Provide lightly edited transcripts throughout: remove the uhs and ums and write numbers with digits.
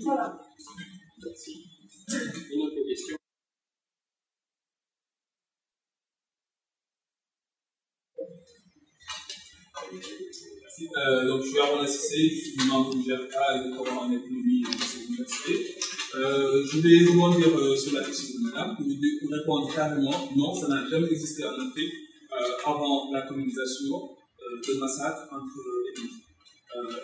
Voilà. Merci. Une autre question? Donc, je suis Aaron Assissé, je suis membre du GFA et doctorant en économie de cette université. Je vais rebondir sur la question de madame pour répondre carrément, non, ça n'a jamais existé en Afrique avant la colonisation de massacre entre ethnies.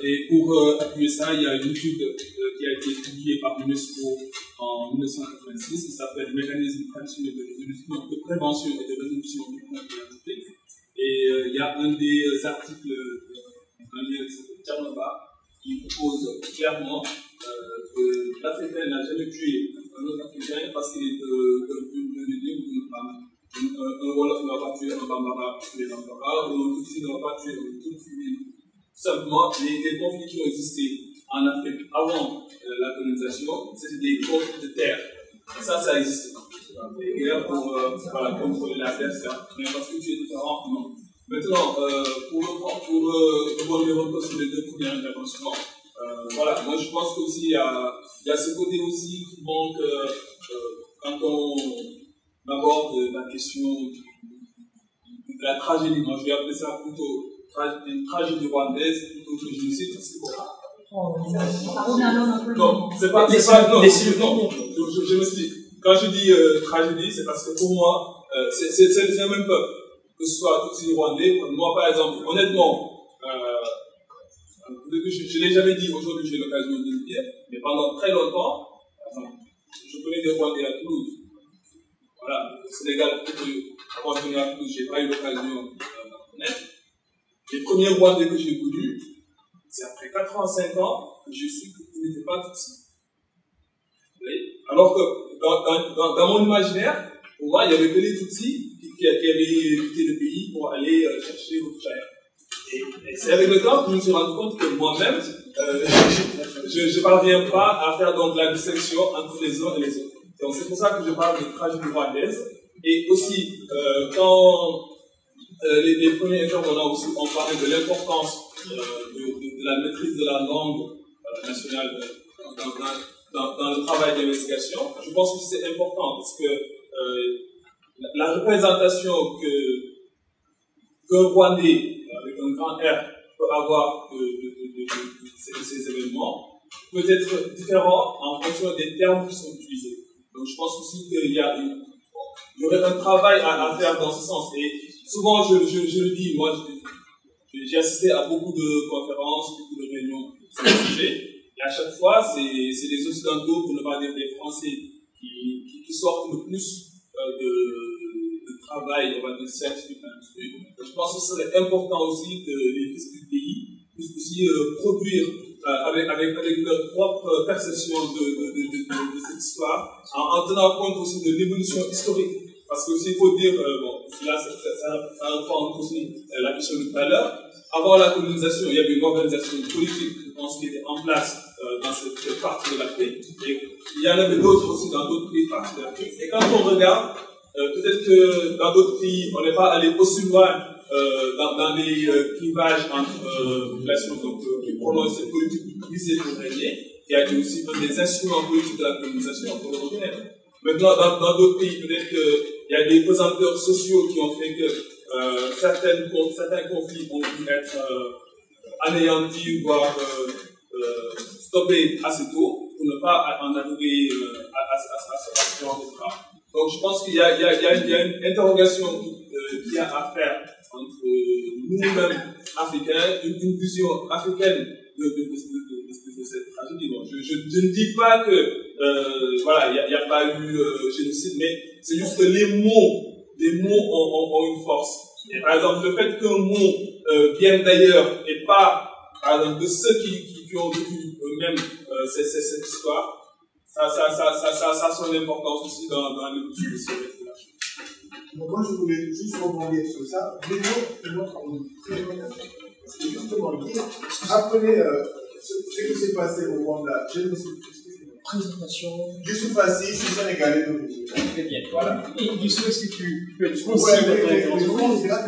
Et pour appuyer ça, il y a une étude qui a été publiée par l'UNESCO en 1986 qui s'appelle Mécanisme traditionnel de prévention et de résolution du conflit en Afrique. Et il y a un des articles d'un livre qui s'appelle Tchernova qui propose clairement que l'Africain n'a jamais tué un autre Africain parce qu'il est d'une ligne ou d'une femme. Un Wolof ne va pas tuer un Bambara tuer un Bambara, ou un Tutsi ne va pas tuer un Tutsi. Simplement, les conflits qui ont existé en Afrique avant la colonisation, c'était des conflits de terre. Ça existe. Des guerres pour contrôler la terre, mais parce que tu es différent, non. Maintenant, pour revenir un peu sur les deux premières interventions, voilà, moi je pense qu'aussi il y a ce côté aussi qui manque quand on aborde la question de la tragédie. Moi je vais appeler ça plutôt une tragédie rwandaise plutôt que génocide, parce que non, c'est pas, non, je m'explique. Quand je dis tragédie, c'est parce que pour moi, c'est le même peuple, que ce soit Tutsi ou Rwandais. Moi, par exemple, honnêtement, je ne l'ai jamais dit, aujourd'hui j'ai l'occasion de le dire, mais pendant très longtemps, je connais des Rwandais à Toulouse. Voilà, au Sénégal, avant de venir à Toulouse, je n'ai pas eu l'occasion d'en connaître. Les premiers Rwandais que j'ai connus, c'est après 85 ans que je suis qu'ils n'étaient pas Tutsi. Alors que dans mon imaginaire, pour moi, il n'y avait que les Tutsis qui avaient quitté le pays pour aller chercher au Tchad. Et c'est avec le temps que je me suis rendu compte que moi-même, je ne parviens pas à faire donc la distinction entre les uns et les autres. Donc c'est pour ça que je parle de tragédie rwandaise. Et aussi, quand les premiers intervenants aussi ont parlé de l'importance de la maîtrise de la langue nationale dans le travail d'investigation, je pense que c'est important parce que la représentation qu'un Rwandais avec un grand R peut avoir de ces événements peut être différent en fonction des termes qui sont utilisés. Donc je pense aussi qu'il y aurait un travail à faire dans ce sens. Et souvent, je le dis, moi j'ai assisté à beaucoup de conférences, beaucoup de réunions sur le sujet. Et à chaque fois, c'est les Occidentaux, pour ne pas dire des Français, qui sortent le plus de travail, on va dire, scientifique là-dessus. Je pense que ce serait important aussi que les fils du pays puissent aussi produire avec leur propre perception de cette histoire, en tenant compte aussi de l'évolution historique. Parce que aussi, il faut dire, là, ça reprend aussi la question de tout à l'heure. Avant la colonisation, il y avait une organisation politique, je pense, qui était en place dans cette partie de l'Afrique. Et il y en avait d'autres aussi dans d'autres pays parties de l'Afrique. Et quand on regarde, peut-être que dans d'autres pays, on n'est pas allé aussi loin dans les clivages entre populations, donc les prononcés politiques visés pour régner, qui a été aussi un des instruments politiques de la colonisation, pour le reconnaître. Maintenant, dans d'autres pays, peut-être qu'il y a des pesanteurs sociaux qui ont fait que certains conflits ont pu être anéantis, voire stoppés assez tôt, pour ne pas en arriver à ce genre de cas. Donc je pense qu'il y a une interrogation qu'il y a à faire entre nous-mêmes, Africains, une vision africaine de cette tragédie. Bon, je ne dis pas que voilà, il n'y a pas eu génocide, mais c'est juste que les mots ont une force. Et par exemple, le fait qu'un mot vienne d'ailleurs et pas, par exemple, de ceux qui ont vécu eux-mêmes cette histoire, ça a son importance aussi dans l'évolution de cette relation. Donc moi, je voulais juste rebondir sur ça. Les mots montrent une très bonne affaire. Parce que justement, appelez ce qui s'est passé au Rwanda, Présentation. Youssouf Assis, je suis sénégalais d'origine. Très bien. Voilà. Et Youssouf, est-ce que tu peux être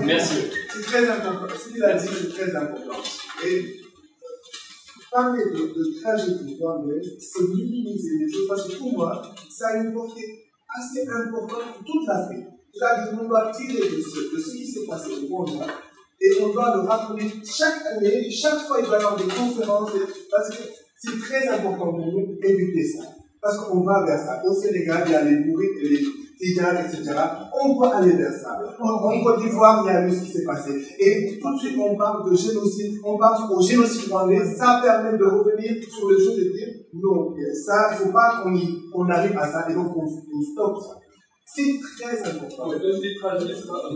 Merci. C'est très important. Ce qu'il a dit, c'est très important. Et parler de tragédie rwandaise, c'est minimiser les choses, parce que pour moi, ça a une portée assez importante pour toute l'Afrique. C'est-à-dire qu'on doit tirer de ce qui s'est passé au Rwanda, et on doit le rappeler chaque année, chaque fois il va y avoir des conférences, parce que c'est très important pour nous d'éviter ça. Parce qu'on va vers ça. Au Sénégal, il y a les bourriques, les tiganes, etc. On peut aller vers ça. En Côte d'Ivoire, il y a eu ce qui s'est passé. Et tout de suite, on parle de génocide, on parle au génocide rwandais. Ça permet de revenir sur les choses et de dire non, ça, il ne faut pas qu'on arrive à ça et donc on stoppe ça. C'est très important. Mais quand je dis tragédie, c'est pas un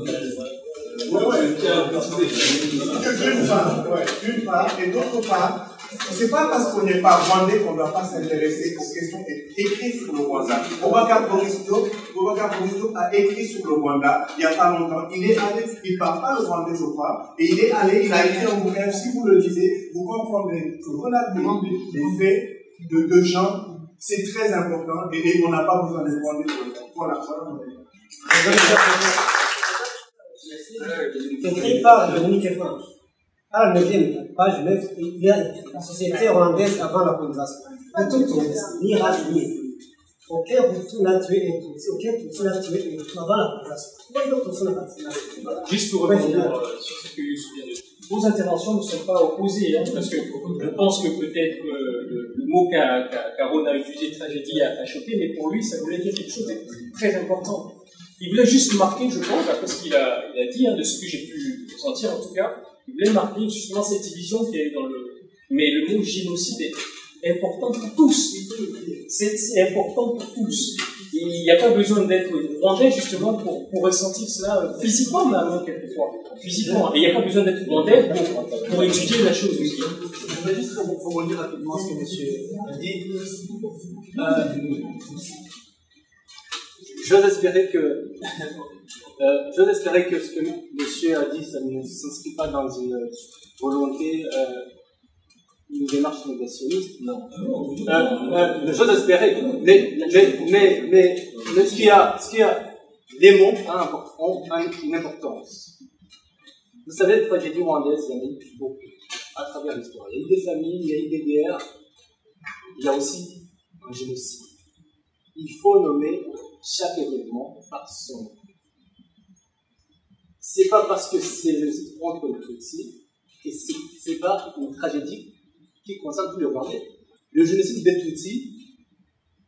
D'une part, et d'autre part, c'est pas parce qu'on n'est pas rwandais qu'on ne doit pas s'intéresser aux questions écrites sur le Rwanda. Boubacar Borisito a écrit sur le Rwanda il n'y a pas longtemps. Il est allé, il ne parle pas le rwandais, je crois, et il est allé, il a écrit un bouquin. Si vous le lisez, vous comprendrez que relater les faits de gens, c'est très important et on n'a pas besoin de rwandais pour le faire. Voilà. Écrit par Dominique Efran. À la 9e page 9, il y a la société rwandaise avant la colonisation. De toute Rwanda, ni race ni ethnie. Aucun Hutu n'a tué un Tutsi, aucun Tutsi n'a tué un Hutu avant la colonisation. Pourquoi d'autres Tutsi n'a pas tué? Juste pour répondre sur ce que Youssou vient de dire. Vos interventions ne sont pas opposées, hein, parce que je pense que peut-être le mot qu'Aaron a utilisé, tragédie, a choqué, mais pour lui, ça voulait dire quelque chose de très important. Il voulait juste marquer, je pense, après ce qu'il a dit, hein, de ce que j'ai pu sentir en tout cas, il voulait marquer justement cette division qui est dans le... Mais le mot génocide est important pour tous. C'est important pour tous. Il n'y a pas besoin d'être rwandais justement pour ressentir cela physiquement, même quelquefois. Physiquement. Et il n'y a pas besoin d'être rwandais pour étudier la chose aussi. Je voudrais juste rebondir rapidement ce que monsieur a dit. J'ose espérer que ce que monsieur a dit, ça ne s'inscrit pas dans une volonté, une démarche négationniste, non. J'ose espérer, mais ce qui a, les mots ont une importance. Vous savez, les tragédies rwandaises, il y en a eu beaucoup à travers l'histoire. Il y a eu des familles, il y a eu des guerres, il y a aussi un génocide. Il faut nommer chaque événement par son nom. C'est pas parce que c'est le génocide contre le Tutsi que c'est pas une tragédie qui concerne tous les Rwandais. Le génocide des Tutsis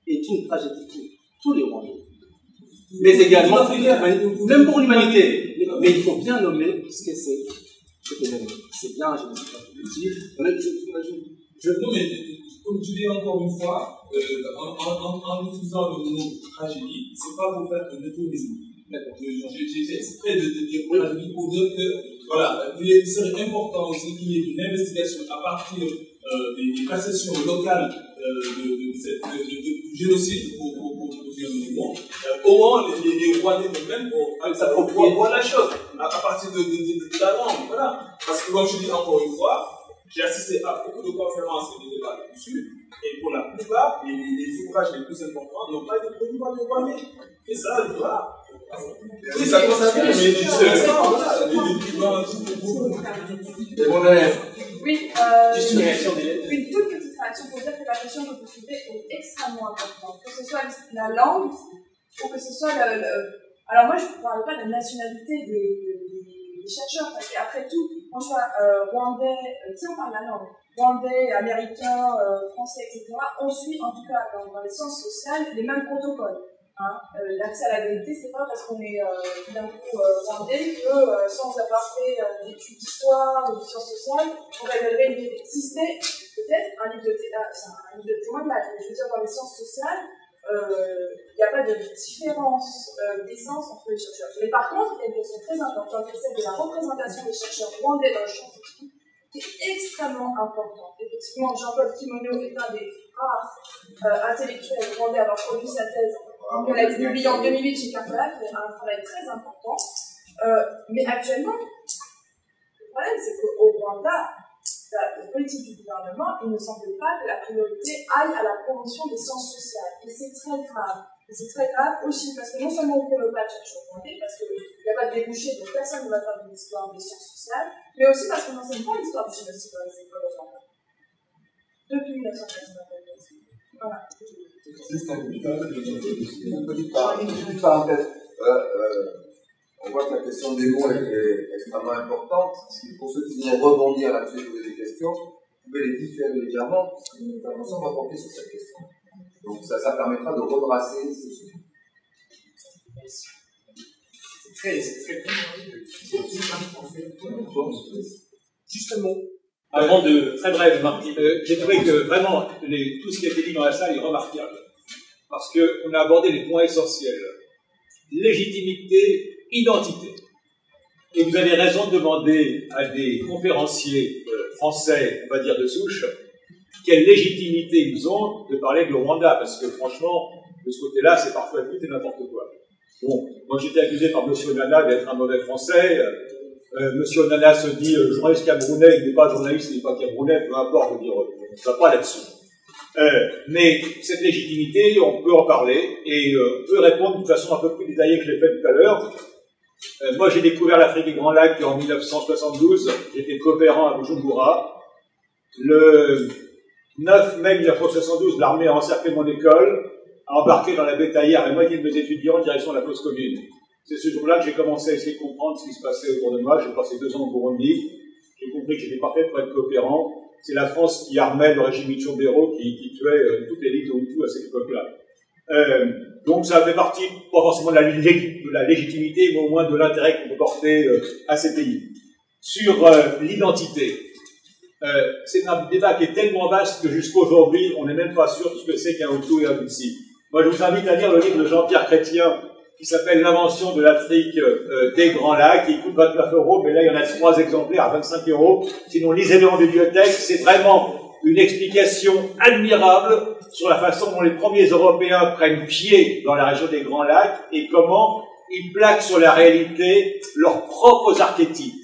est une tragédie pour tous les Rwandais. Mais également, même pour l'humanité. Mais il faut bien nommer ce que c'est cet événement. C'est bien un génocide contre le Tutsi. Non, mais comme tu dis encore une fois, en utilisant le mot tragédie, c'est pas pour faire un euphémisme. J'ai fait exprès de dire tragédie pour dire que, voilà, il serait important aussi qu'il y ait une investigation à partir des perceptions locales du génocide, pour dire le mot, comment les Rwandais eux-mêmes voient la chose à partir de la langue. Voilà. Parce que, comme je dis encore une fois, j'ai assisté à beaucoup de conférences et de débats dessus, et pour la plupart, les ouvrages les plus importants n'ont pas été produits par les Rwandais. Et ça, voilà. Oui, ça concerne, mais juste une réaction d'Hélène. Une toute petite réaction pour dire que la question que vous soulevez est extrêmement importante. Que ce soit la langue, ou que ce soit Alors moi, je ne parle pas de la nationalité des chercheurs, parce qu'après tout, quand je vois rwandais, si on parle la langue, rwandais, américains, français, etc., on suit en tout cas dans les sciences sociales les mêmes protocoles. Hein. L'accès à la vérité, c'est pas parce qu'on est tout d'un coup rwandais que sans avoir fait d'études d'histoire ou de sciences sociales, on révélerait une vérité. Si c'était peut-être un livre de témoignage, mais je veux dire, dans les sciences sociales, il n'y a pas de différence d'essence entre les chercheurs. Mais par contre, il y a une question très importante, qui est celle de la représentation des chercheurs rwandais dans le champ scientifique, qui est extrêmement importante. Effectivement, Jean-Paul Kimono est un des rares intellectuels rwandais à avoir produit sa thèse. Elle a été publiée en 2008 chez Carpal, qui a un travail très important. Mais actuellement, le problème, c'est qu'au Rwanda, la politique du gouvernement, il ne semble pas que la priorité aille à la promotion des sciences sociales. Et c'est très grave. Et c'est très grave aussi parce que non seulement on ne promeut pas de chercheurs rwandais, parce qu'il n'y a pas de débouché, donc personne ne va faire de l'histoire des sciences sociales, mais aussi parce qu'on n'enseigne pas l'histoire du génocide dans les écoles rwandaises. depuis 1994. Voilà. Juste une petite parenthèse. On voit que la question des mots est extrêmement importante. Pour ceux qui vont rebondir là-dessus et poser des questions, vous pouvez les différer légèrement, parce que notre intervention va porter sur cette question. Donc ça permettra de rebrasser ce sujet. C'est très juste un mot. Avant de. Très bref, Martin. J'ai trouvé que vraiment, tout ce qui a été dit dans la salle est remarquable. Parce qu'on a abordé les points essentiels. Légitimité, identité. Et vous avez raison de demander à des conférenciers français, on va dire de souche, quelle légitimité ils ont de parler du Rwanda. Parce que franchement, de ce côté-là, c'est parfois tout et n'importe quoi. Bon, moi j'étais accusé par M. Nana d'être un mauvais français. M. Nana se dit journaliste camerounais, il n'est pas journaliste, il n'est pas camerounais, peu importe, je veux dire, on ne va pas là-dessus. Mais cette légitimité, on peut en parler et on peut répondre d'une façon un peu plus détaillée que je l'ai fait tout à l'heure. Moi j'ai découvert l'Afrique des Grands Lacs en 1972, j'étais coopérant à Bujumbura. Le 9 mai 1972, l'armée a encerclé mon école, a embarqué dans la bétaillère la moitié de mes étudiants en direction de la fosse commune. C'est ce jour-là que j'ai commencé à essayer de comprendre ce qui se passait autour de moi. J'ai passé 2 ans au Burundi. J'ai compris que j'étais pas fait pour être coopérant. C'est la France qui armait le régime Michombero, qui tuait toute l'élite Hutu à cette époque-là. Donc ça fait partie, pas forcément de la légitimité, mais au moins de l'intérêt qu'on peut porter à ces pays. Sur l'identité, c'est un débat qui est tellement vaste que jusqu'à aujourd'hui, on n'est même pas sûr de ce que c'est qu'un Hutu et un Tutsi. Moi, je vous invite à lire le livre de Jean-Pierre Chrétien, qui s'appelle L'invention de l'Afrique des Grands Lacs, qui coûte 29 €, mais là, il y en a 3 exemplaires à 25 €. Sinon, lisez-les en bibliothèque. C'est vraiment une explication admirable sur la façon dont les premiers Européens prennent pied dans la région des Grands Lacs et comment ils plaquent sur la réalité leurs propres archétypes,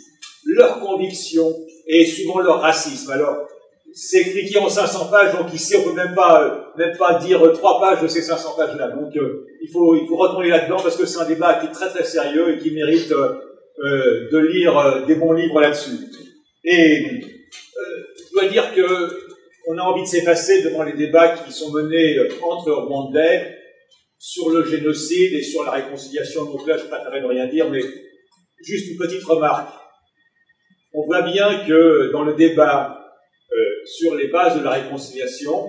leurs convictions et souvent leur racisme. Alors, c'est expliqué en 500 pages, donc ici on peut même pas dire 3 pages de ces 500 pages-là. Donc il faut retourner là-dedans parce que c'est un débat qui est très très sérieux et qui mérite de lire des bons livres là-dessus. Et je dois dire que on a envie de s'effacer devant les débats qui sont menés entre Rwandais sur le génocide et sur la réconciliation. Donc là, je préférerais ne rien dire, mais juste une petite remarque. On voit bien que dans le débat sur les bases de la réconciliation,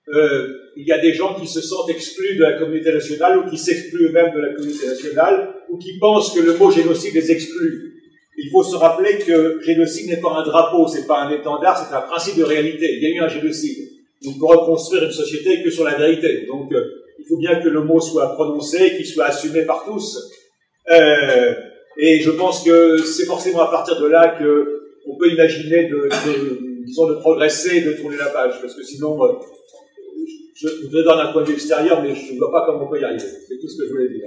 il y a des gens qui se sentent exclus de la communauté nationale ou qui s'excluent eux-mêmes de la communauté nationale ou qui pensent que le mot génocide les exclut. Il faut se rappeler que génocide n'est pas un drapeau, c'est pas un étendard, c'est un principe de réalité. Il y a eu un génocide. On ne peut reconstruire une société que sur la vérité. Donc, il faut bien que le mot soit prononcé, qu'il soit assumé par tous. Et je pense que c'est forcément à partir de là que on peut imaginer de progresser, de tourner la page, parce que sinon, je te donne un point de vue extérieur, mais je ne vois pas comment on peut y arriver. C'est tout ce que je voulais dire.